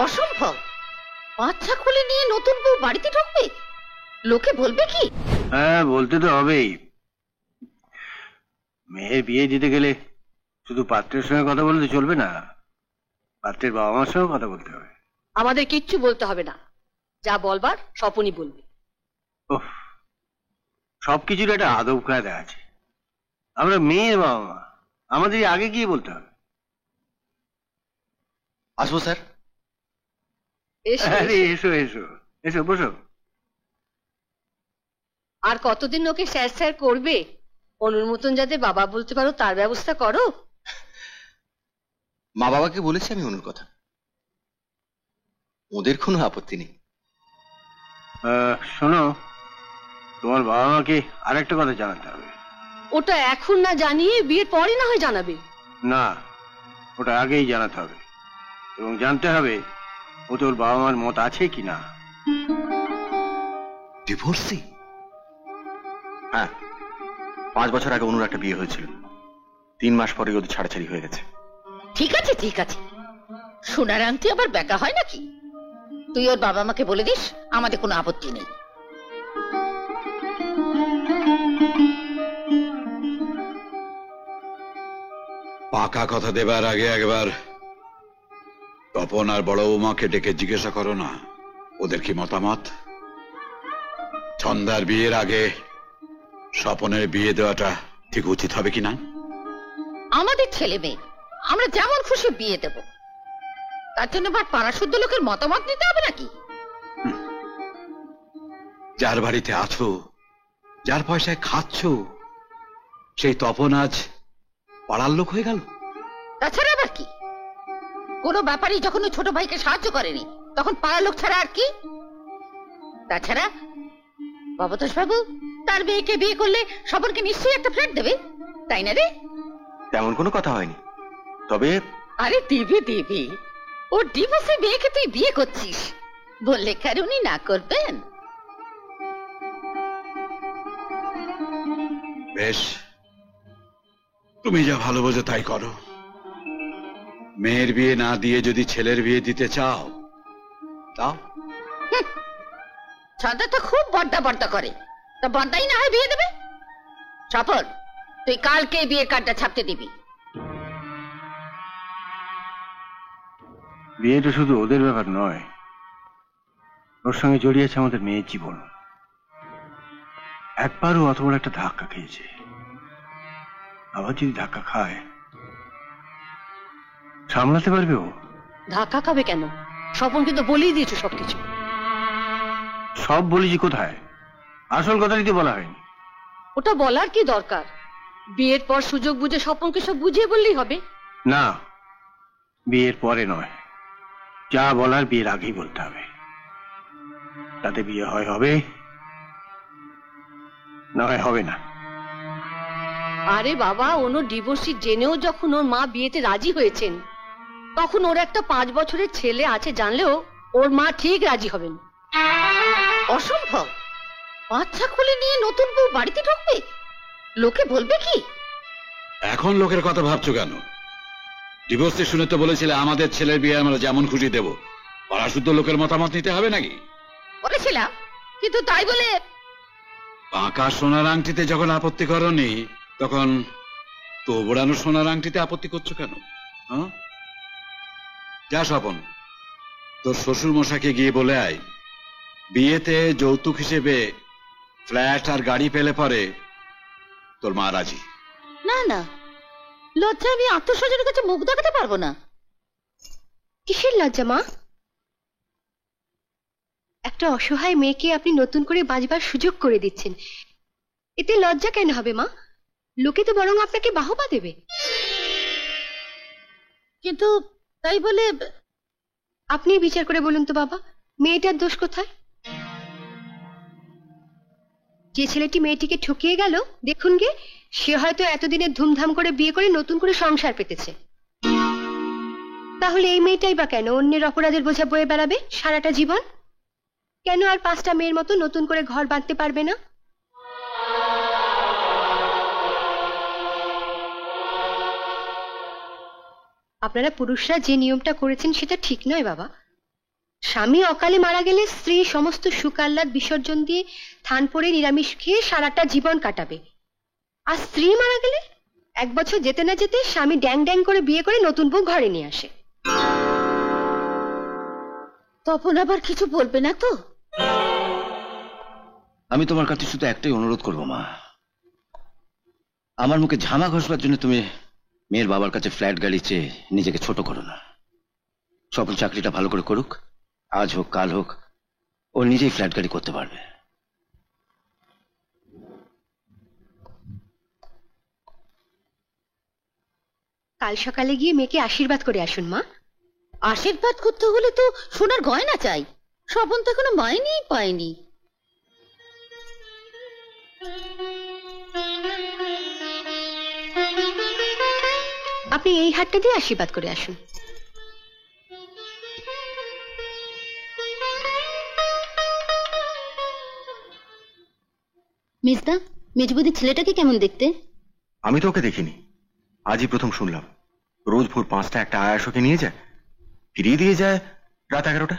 অসম্ভব। বাচ্চা কোলে নিয়ে নতুন বউ বাড়িতে ঢুকবে, লোকে বলবে কি? হ্যাঁ, বলতে তো হবেই। মেয়ের বিয়ে দিতে গেলে শুধু পাত্রের সঙ্গে কথা বলতে চলবে না, পাত্রের বাবা মার সঙ্গে কথা বলতে হবে। আমাদের কিচ্ছু বলতে হবে না, যা বলবার স্বপনই বলবে। ওহ, সবকিছুর একটা আদব কায়দা আছে। আমরা মেয়ের বাবা মা, আমাদের আগে গিয়ে বলতে হবে। আসবো স্যার? আরে এসো এসো এসো, বসো। আর কতদিন ওকে স্যার স্যার করবে? অনুর মতন যাতে বাবা বলতে পারো তার ব্যবস্থা করো। মা বাবাকে বলেছি আমি অনুর কথা, ওদের কোনো আপত্তি নেই। শোনো, তোমার বাবা মাকে আরেকটা কথা জানাতে হবে। ওটা এখন না জানিয়ে বিয়ের পরে না হয় জানাবে। না, ওটা আগেই জানাতে হবে, এবং জানতে হবে ও তোর বাবা মার মত আছে কিনা। ডিভোর্সি? হ্যাঁ, 5 বছর আগে অনুর একটা বিয়ে হয়েছিল, 3 মাস পরে ওদের ছাড়াছাড়ি হয়ে গেছে। ঠিক আছে ঠিক আছে, সোনার আংটি আবার বেকা হয় নাকি? তুই ওর বাবা মাকে বলে দিস, আমাদের কোনো আপত্তি নেই। পাকা কথা দেবার আগে একবার তপন আর বড় বৌমাকে ডেকে জিজ্ঞাসা করো না ওদের কি মতামত। ছন্দার বিয়ের আগে স্বপনের বিয়ে দেওয়াটা ঠিক উচিত হবে কিনা? আমাদের ছেলে মেয়ে, আমরা যেমন খুশি বিয়ে দেব, তার জন্য আবার পাড়া শুদ্ধ লোকের মতামত নিতে হবে নাকি? যার বাড়িতে আছো, যার পয়সায় খাচ্ছ, সেই তপন আজ পাড়ার লোক হয়ে গেল। তাছাড়া আবার কি? কোনো ব্যাপারই যখন ওই ছোট ভাইকে সাহায্য করেনি, তখন পাড়ার লোক ছাড়া আর কি? তাছাড়া ভবতোষ বাবু তার মেয়েকে বিয়ে করলে স্বপনকে নিশ্চয়ই একটা ফ্ল্যাট দেবে, তাই না রে? তেমন কোনো কথা হয়নি, তবে আরে দিবি দিবি, ওর ডিভোর্সে মেয়েকে তুই বিয়ে করছিস বললে কি আর উনি না করবেন? বেশ, তুমি যা ভালো বোঝো তাই করো। মেয়ের বিয়ে না দিয়ে যদি ছেলের বিয়ে দিতে চাও তাও। ছন্দা তো খুব বড্ডা বড্ডা করে, তা বড্ডাই না হয় বিয়ে দেবে। স্বপন, তুই কালকে বিয়ের কার্ডটা ছাপতে দিবি। বিয়েটা শুধু ওদের ব্যাপার নয়, ওর সঙ্গে জড়িয়ে আছে আমাদের মেয়ের জীবন। একবারও অত বড় একটা ধাক্কা খেয়েছে, আবার যদি ধাক্কা খায় সামলাতে পারবে ও? ধাক্কা খাবে কেন? স্বপন কিন্তু বলেই দিয়েছে সবকিছু। সব বলেছি কোথায়? আসল কথাই তো বলা হয়নি। ওটা বলার কি দরকার? বিয়ের পর সুযোগ বুঝে স্বপনকে সব বুঝিয়ে বললেই হবে। না, বিয়ের পরে নয়, যা বলার বিয়ের আগেই বলতে হবে। তাতে বিয়ে হয় হবে, না হয় হবে না। আরে বাবা, অনু ডিভোর্সি জেনেও যখন ওর মা বিয়েতে রাজি হয়েছেন, তখন ওর একটা 5 বছরের ছেলে আছে জানলেও ওর মা ঠিক রাজি হবেন। অসম্ভব। বাচ্চা কোলে নিয়ে নতুন বউ বাড়িতে ঢুকবে, লোকে বলবে কি? এখন লোকের কথা ভাবছো কেন? ডিভোর্সে শুনে তো বলেছিলে আমাদের ছেলের বিয়ে আমরা যেমন খুশি দেব, পাড়াশুদ্ধ লোকের মতামত নিতে হবে নাকি? বলেছিলাম, কিন্তু তাই বলে পাকা সোনার আংটিতে যখন আপত্তি করনি, তখন তো বোড়ানো সোনার আংটিতে আপত্তি করছো কেন? হ্যাঁ, যা স্বপন, তোর শ্বশুর মশাকে গিয়ে বলে আয় বিয়েতে যৌতুক হিসেবে ফ্ল্যাট আর গাড়ি পেলে পরে তোর মা রাজি। না না, লজ্জা আমি আত্মস্বজনের কাছে মুখ দেখাতে পারবো না। কিসের লজ্জা মা? একটা অসহায় মেয়েকে আপনি নতুন করে বাঁচবার সুযোগ করে দিচ্ছেন, এতে লজ্জা কেন হবে মা? লোকে তো বরং আপনাকে বাহবা দেবে। কিন্তু তাই বলে আপনি বিচার করে বলুন তো বাবা, মেয়েটার দোষ কোথায়? যে ছেলেটি মেয়েটিকে ঠকিয়ে গেল, দেখুন গে, সে হয়তো এতদিনে ধুমধাম করে বিয়ে করে নতুন করে সংসার পেতেছে। তাহলে এই মেয়েটাই বা কেন অন্যের অপরাধের বোঝা বয়ে বেড়াবে সারাটা জীবন? কেন আর 5টা মেয়ের মতো নতুন করে ঘর বাঁধতে পারবে না? আপনারা পুরুষরা যে নিয়মটা করেছেন সেটা ঠিক নয় বাবা। স্বামী অকালে মারা গেলে স্ত্রী সমস্ত সুখ আহ্লাদ বিসর্জন দিয়ে থান পড়ে নিরামিষ খেয়ে সারাটা জীবন কাটাবে। আর স্ত্রী মারা গেলে 1 বছর যেতে না যেতে স্বামী ড্যাং ড্যাং করে বিয়ে করে নতুন বউ ঘরে নিয়ে আসে। তপন আবার কিছু বলবে না তো? আমি তোমার কাছে শুধু একটাই অনুরোধ করবো মা, আমার মুখে ঝামা ঘষবার জন্য তুমি মেয়ের বাবার কাছে ফ্ল্যাট গাড়ি চেয়ে নিজেকে ছোট করো না। স্বপন চাকরিটা ভালো করে করুক, আজ হোক কাল হোক ও নিজেই ফ্ল্যাট গাড়ি করতে পারবে। কাল সকালে গিয়ে মেয়েকে আশীর্বাদ করে আসুন মা। আশীর্বাদ করতে হলে তো সোনার গয়না চাই। স্বপন তো এখনো মাইনেই পায়নি। আপনি এই হাতটা দিয়ে আশীর্বাদ করে আসুন। মেজদা, মেজবুদির ছেলেটাকে কেমন দেখতে? আমি তো ওকে দেখিনি, আজই প্রথম শুনলাম। রোজ ভোর 5টা একটা আয়াসকে নিয়ে যায়, ফিরিয়ে দিয়ে যায় রাত 11টা।